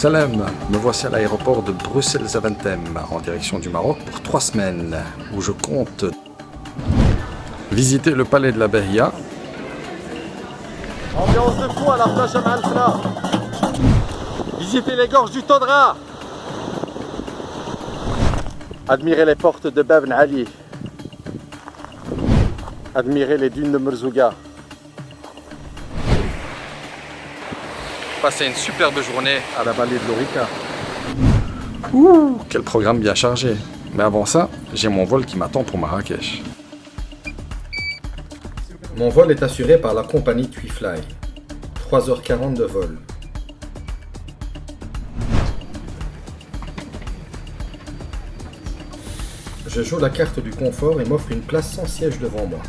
Salam, me voici à l'aéroport de Bruxelles-Zaventem, en direction du Maroc pour 3 semaines, où je compte visiter le palais de la Behia. Ambiance de fou à la plage Jamal Alfna. Visiter les gorges du Todra. Admirer les portes de Bab Ben Ali. Admirer les dunes de Merzouga. Passer une superbe journée à la vallée de l'Orica. Ouh, quel programme bien chargé. Mais avant ça, j'ai mon vol qui m'attend pour Marrakech. Mon vol est assuré par la compagnie TuiFly. 3h40 de vol. Je joue la carte du confort et m'offre une place sans siège devant moi.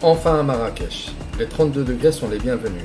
Enfin à Marrakech, les 32 degrés sont les bienvenus.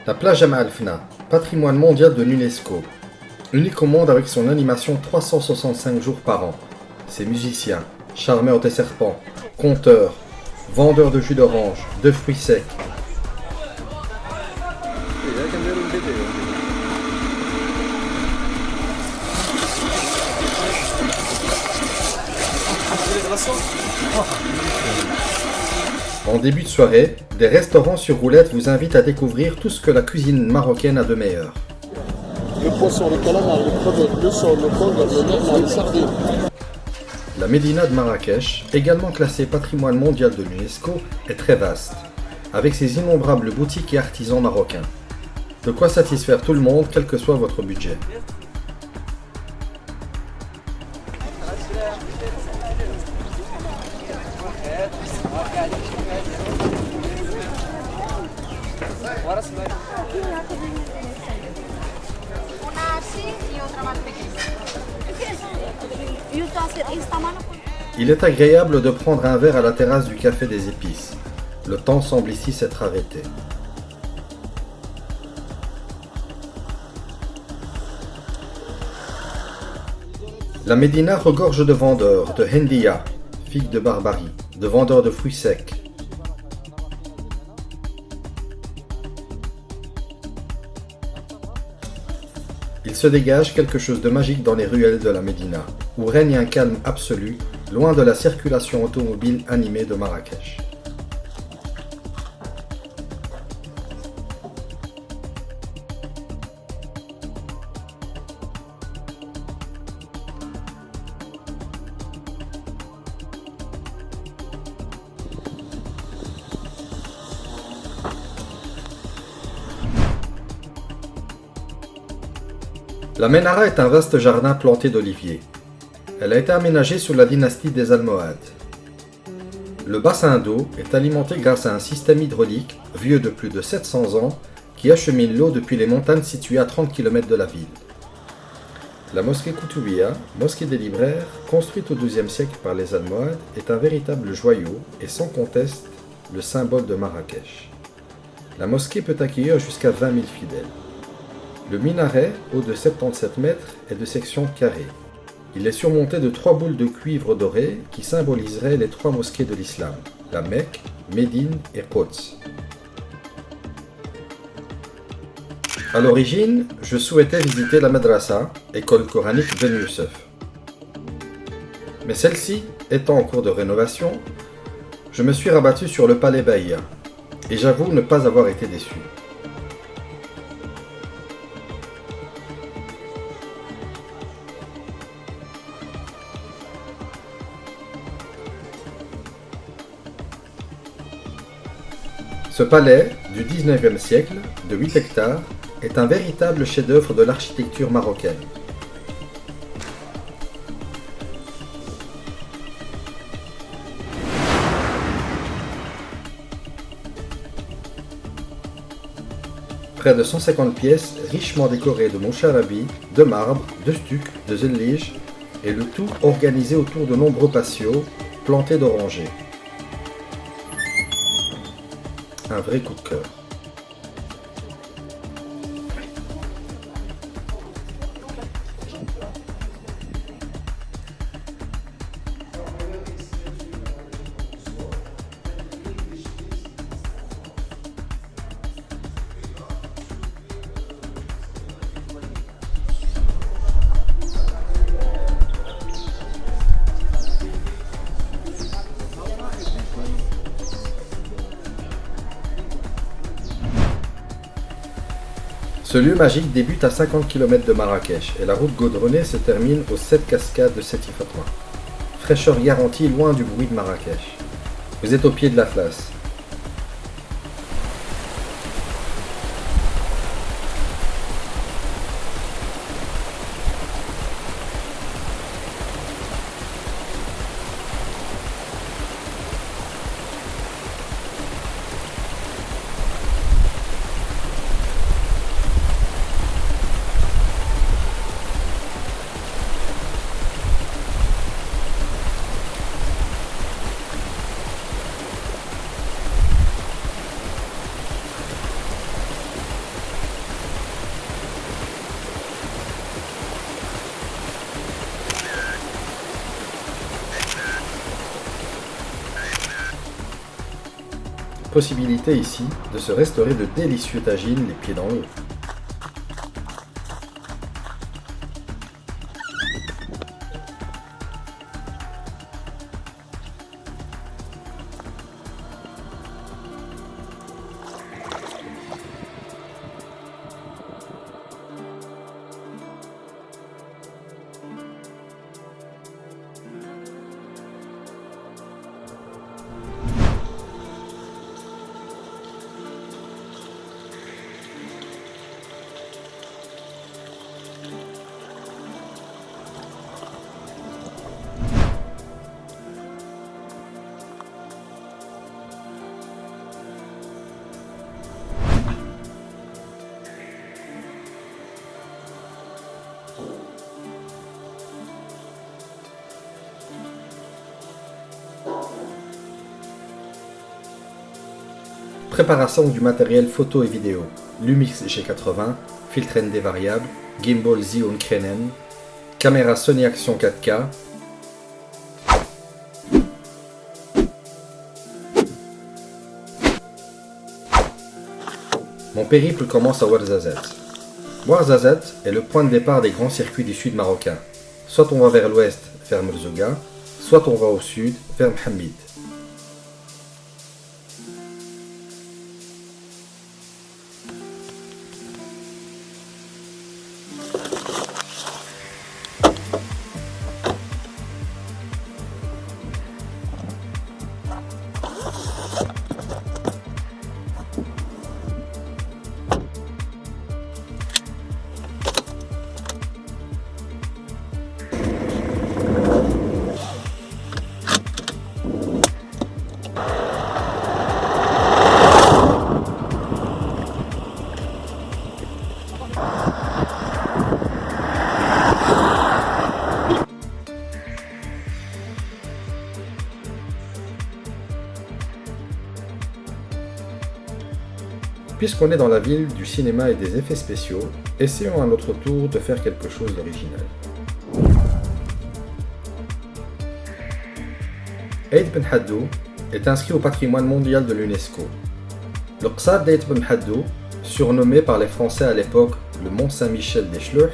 La plage Jamal Alfna, patrimoine mondial de l'UNESCO, unique au monde avec son animation 365 jours par an. Ses musiciens, charmeurs des serpents, conteurs, vendeurs de jus d'orange, de fruits secs. En début de soirée, des restaurants sur roulette vous invitent à découvrir tout ce que la cuisine marocaine a de meilleur. Le poisson, le calamar, le crevette, le sol, le congre, le normal, le sardine. La Médina de Marrakech, également classée patrimoine mondial de l'UNESCO, est très vaste, avec ses innombrables boutiques et artisans marocains. De quoi satisfaire tout le monde, quel que soit votre budget. Il est agréable de prendre un verre à la terrasse du Café des Épices. Le temps semble ici s'être arrêté. La Médina regorge de vendeurs, de hendiya, figues de Barbarie, de vendeurs de fruits secs. Il se dégage quelque chose de magique dans les ruelles de la Médina, où règne un calme absolu, loin de la circulation automobile animée de Marrakech. La Ménara est un vaste jardin planté d'oliviers. Elle a été aménagée sous la dynastie des Almohades. Le bassin d'eau est alimenté grâce à un système hydraulique vieux de plus de 700 ans qui achemine l'eau depuis les montagnes situées à 30 km de la ville. La mosquée Koutoubia, mosquée des libraires, construite au XIIe siècle par les Almohades, est un véritable joyau et sans conteste le symbole de Marrakech. La mosquée peut accueillir jusqu'à 20 000 fidèles. Le minaret, haut de 77 mètres, est de section carrée. Il est surmonté de 3 boules de cuivre dorées qui symboliseraient les 3 mosquées de l'islam, la Mecque, Médine et Quds. À l'origine, je souhaitais visiter la madrasa, école coranique Ben Youssef. Mais celle-ci, étant en cours de rénovation, Je me suis rabattu sur le palais Bahia, et j'avoue ne pas avoir été déçu. Ce palais, du 19e siècle, de 8 hectares, est un véritable chef-d'œuvre de l'architecture marocaine. Près de 150 pièces richement décorées de moucharabi, de marbre, de stuc, de zellige, et le tout organisé autour de nombreux patios plantés d'orangers. Un vrai coup de cœur. Ce lieu magique débute à 50 km de Marrakech et la route goudronnée se termine aux 7 cascades de Seti Fatma. Fraîcheur garantie loin du bruit de Marrakech. Vous êtes au pied de l'Atlas. Possibilité ici de se restaurer de délicieux tagines les pieds dans l'eau. Préparation du matériel photo et vidéo. Lumix G80, filtre ND variable, gimbal Xeon Crenen, caméra Sony Action 4K, Mon périple commence à Ouarzazate. Ouarzazate est le point de départ des grands circuits du sud marocain. Soit on va vers l'ouest, vers Merzouga, soit on va au sud, vers Mohammed. Puisqu'on est dans la ville du cinéma et des effets spéciaux, essayons à notre tour de faire quelque chose d'original. Aït Ben Haddou est inscrit au patrimoine mondial de l'UNESCO. Le Qsar d'Aït Ben Haddou, surnommé par les Français à l'époque le Mont Saint-Michel des Chlouh,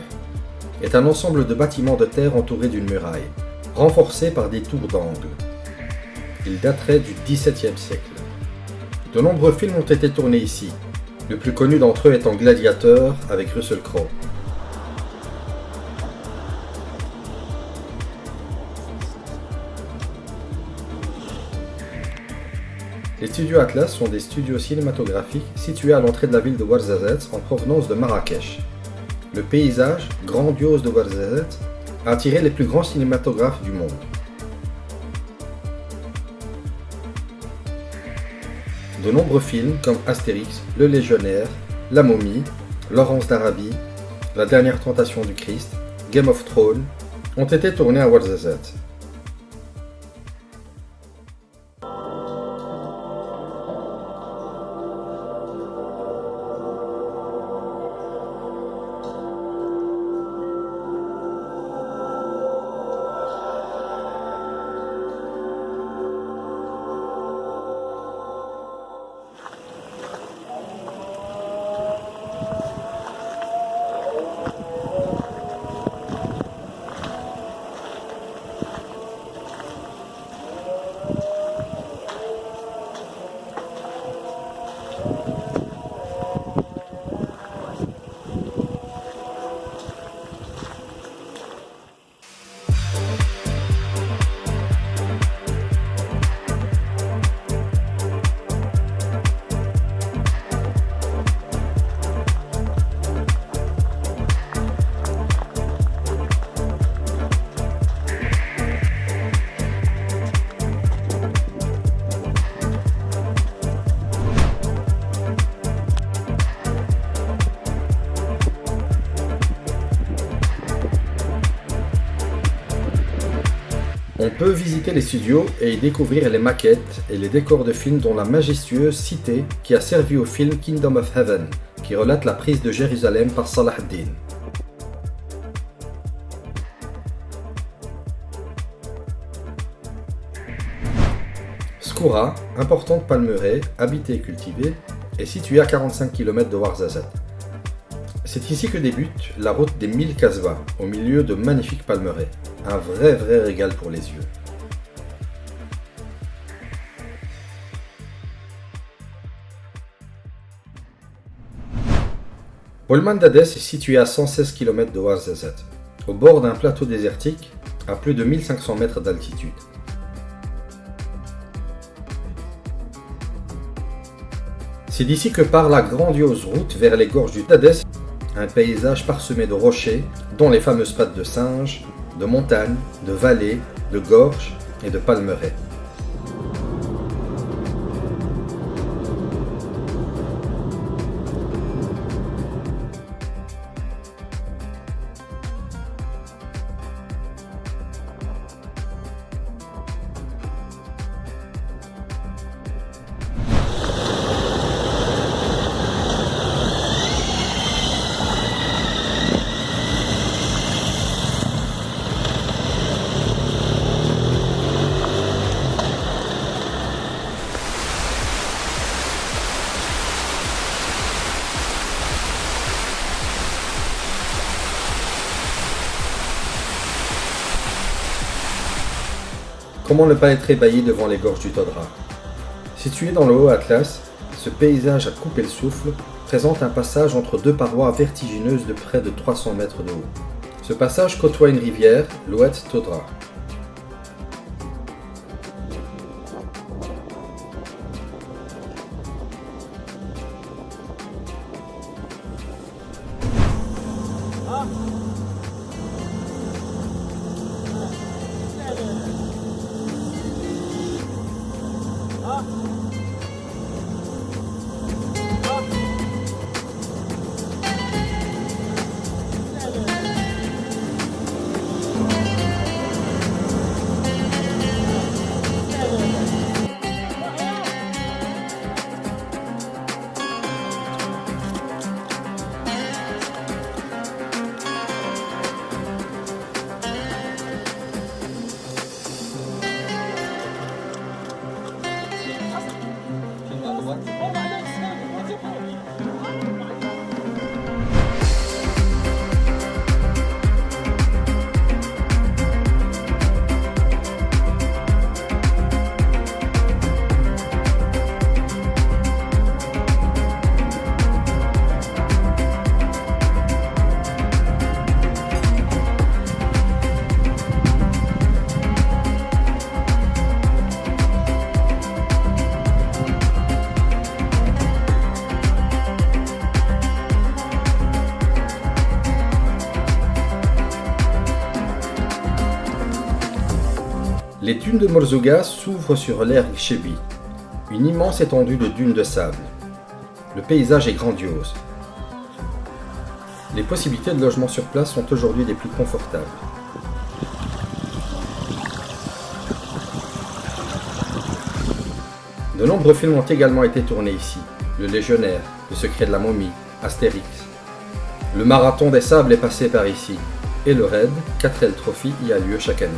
est un ensemble de bâtiments de terre entourés d'une muraille, renforcés par des tours d'angle. Il daterait du XVIIe siècle. De nombreux films ont été tournés ici, le plus connu d'entre eux étant Gladiator avec Russell Crowe. Les studios Atlas sont des studios cinématographiques situés à l'entrée de la ville de Ouarzazate en provenance de Marrakech. Le paysage grandiose de Ouarzazate a attiré les plus grands cinématographes du monde. De nombreux films comme Astérix, Le Légionnaire, La Momie, Laurence d'Arabie, La Dernière Tentation du Christ, Game of Thrones ont été tournés à Ouarzazate. On peut visiter les studios et y découvrir les maquettes et les décors de films dont la majestueuse cité qui a servi au film Kingdom of Heaven, qui relate la prise de Jérusalem par Salah ad-Din. Skoura, importante palmeraie, habitée et cultivée, est située à 45 km de Ouarzazate. C'est ici que débute la route des 1000 Kasbahs, au milieu de magnifiques palmeraies. Un vrai régal pour les yeux. Bolman d'Adès est situé à 116 km de Ouarzazate, au bord d'un plateau désertique à plus de 1500 mètres d'altitude. C'est d'ici que part la grandiose route vers les gorges du Dadès, un paysage parsemé de rochers, dont les fameuses pattes de singe, de montagnes, de vallées, de gorges et de palmeraies. Comment ne pas être ébahi devant les gorges du Todra? Situé dans le Haut Atlas, ce paysage à couper le souffle présente un passage entre deux parois vertigineuses de près de 300 mètres de haut. Ce passage côtoie une rivière, l'Oued Todra. Les dunes de Morzouga s'ouvrent sur l'Erg Chebi, une immense étendue de dunes de sable. Le paysage est grandiose. Les possibilités de logement sur place sont aujourd'hui les plus confortables. De nombreux films ont également été tournés ici. Le Légionnaire, Le Secret de la Momie, Astérix. Le Marathon des Sables est passé par ici. Et le raid 4L Trophy y a lieu chaque année.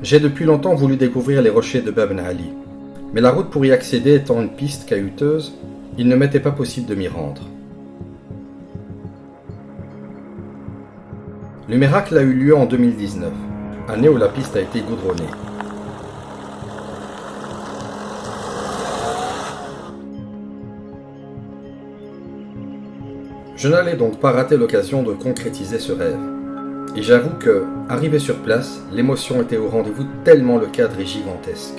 J'ai depuis longtemps voulu découvrir les rochers de Bab Ali, mais la route pour y accéder étant une piste caillouteuse, il ne m'était pas possible de m'y rendre. Le miracle a eu lieu en 2019, année où la piste a été goudronnée. Je n'allais donc pas rater l'occasion de concrétiser ce rêve. Et j'avoue que, arrivé sur place, l'émotion était au rendez-vous tellement le cadre est gigantesque.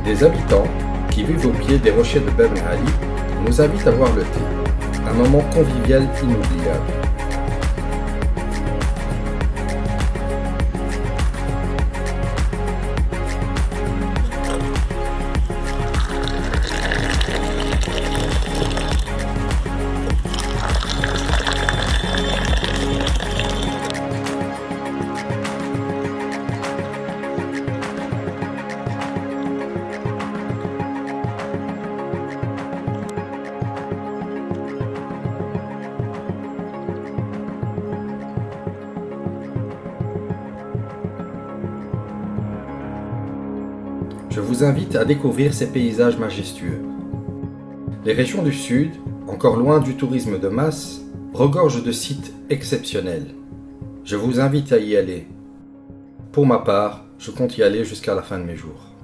Des habitants qui vivent au pied des rochers de Bab Ali nous invitent à boire le thé, un moment convivial inoubliable. Je vous invite à découvrir ces paysages majestueux. Les régions du Sud, encore loin du tourisme de masse, regorgent de sites exceptionnels. Je vous invite à y aller. Pour ma part, je compte y aller jusqu'à la fin de mes jours.